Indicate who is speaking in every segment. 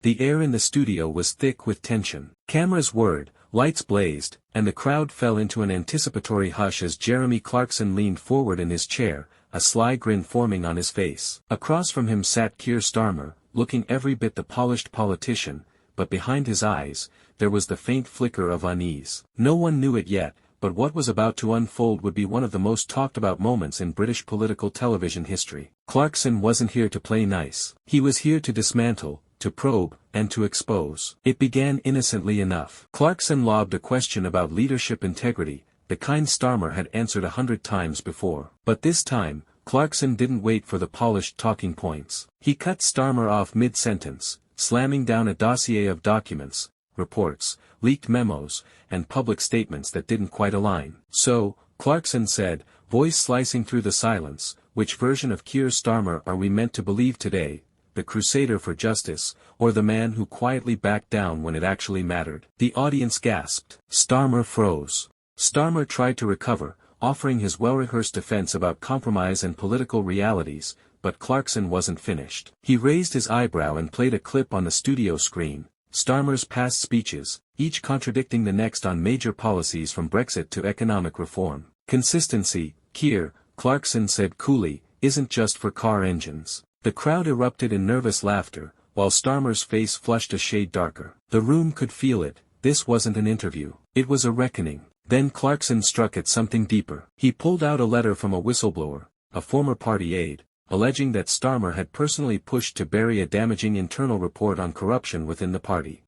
Speaker 1: The air in the studio was thick with tension. Cameras whirred, lights blazed, and the crowd fell into an anticipatory hush as Jeremy Clarkson leaned forward in his chair, a sly grin forming on his face. Across from him sat Keir Starmer, looking every bit the polished politician, but behind his eyes, there was the faint flicker of unease. No one knew it yet, but what was about to unfold would be one of the most talked about moments in British political television history. Clarkson wasn't here to play nice. He was here to dismantle, to probe, and to expose. It began innocently enough. Clarkson lobbed a question about leadership integrity, the kind Starmer had answered 100 times before. But this time, Clarkson didn't wait for the polished talking points. He cut Starmer off mid-sentence, slamming down a dossier of documents, reports, leaked memos, and public statements that didn't quite align. So, Clarkson said, voice slicing through the silence, which version of Keir Starmer are we meant to believe today? The crusader for justice, or the man who quietly backed down when it actually mattered? The audience gasped. Starmer froze. Starmer tried to recover, offering his well-rehearsed defense about compromise and political realities, but Clarkson wasn't finished. He raised his eyebrow and played a clip on the studio screen. Starmer's past speeches, each contradicting the next on major policies from Brexit to economic reform. Consistency, Keir, Clarkson said coolly, isn't just for car engines. The crowd erupted in nervous laughter, while Starmer's face flushed a shade darker. The room could feel it. This wasn't an interview. It was a reckoning. Then Clarkson struck at something deeper. He pulled out a letter from a whistleblower, a former party aide, alleging that Starmer had personally pushed to bury a damaging internal report on corruption within the party.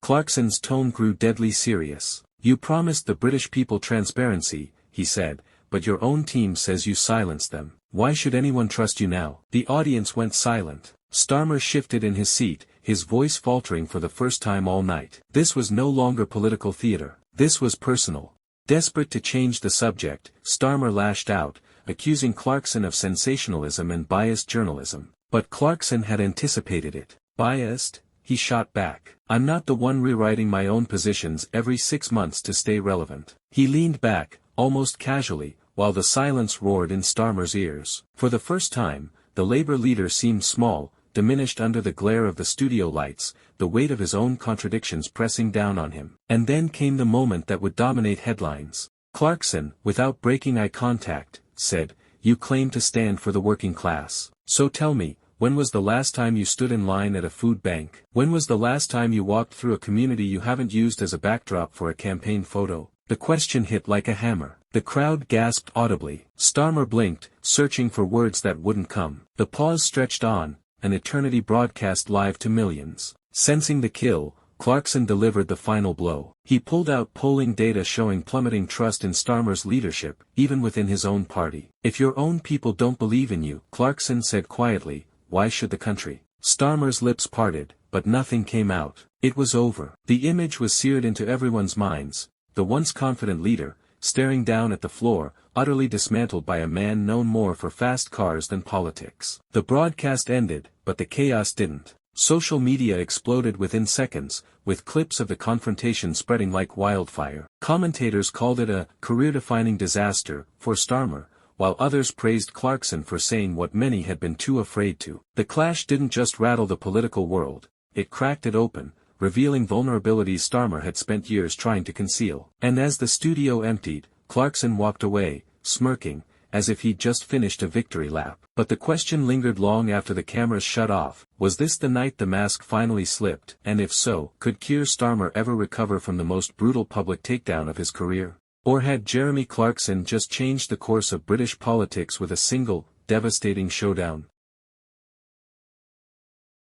Speaker 1: Clarkson's tone grew deadly serious. You promised the British people transparency, he said, but your own team says you silenced them. Why should anyone trust you now? The audience went silent. Starmer shifted in his seat, his voice faltering for the first time all night. This was no longer political theater. This was personal. Desperate to change the subject, Starmer lashed out, accusing Clarkson of sensationalism and biased journalism. But Clarkson had anticipated it. Biased? He shot back. I'm not the one rewriting my own positions every 6 months to stay relevant. He leaned back, almost casually, while the silence roared in Starmer's ears. For the first time, the Labour leader seemed small, diminished under the glare of the studio lights, the weight of his own contradictions pressing down on him. And then came the moment that would dominate headlines. Clarkson, without breaking eye contact, said, you claim to stand for the working class. So tell me, when was the last time you stood in line at a food bank? When was the last time you walked through a community you haven't used as a backdrop for a campaign photo? The question hit like a hammer. The crowd gasped audibly. Starmer blinked, searching for words that wouldn't come. The pause stretched on, an eternity broadcast live to millions. Sensing the kill, Clarkson delivered the final blow. He pulled out polling data showing plummeting trust in Starmer's leadership, even within his own party. If your own people don't believe in you, Clarkson said quietly, why should the country? Starmer's lips parted, but nothing came out. It was over. The image was seared into everyone's minds. The once confident leader, staring down at the floor, utterly dismantled by a man known more for fast cars than politics. The broadcast ended, but the chaos didn't. Social media exploded within seconds, with clips of the confrontation spreading like wildfire. Commentators called it a career-defining disaster for Starmer, while others praised Clarkson for saying what many had been too afraid to. The clash didn't just rattle the political world, it cracked it open, revealing vulnerabilities Starmer had spent years trying to conceal. And as the studio emptied, Clarkson walked away, smirking, as if he'd just finished a victory lap. But the question lingered long after the cameras shut off. Was this the night the mask finally slipped? And if so, could Keir Starmer ever recover from the most brutal public takedown of his career? Or had Jeremy Clarkson just changed the course of British politics with a single, devastating showdown?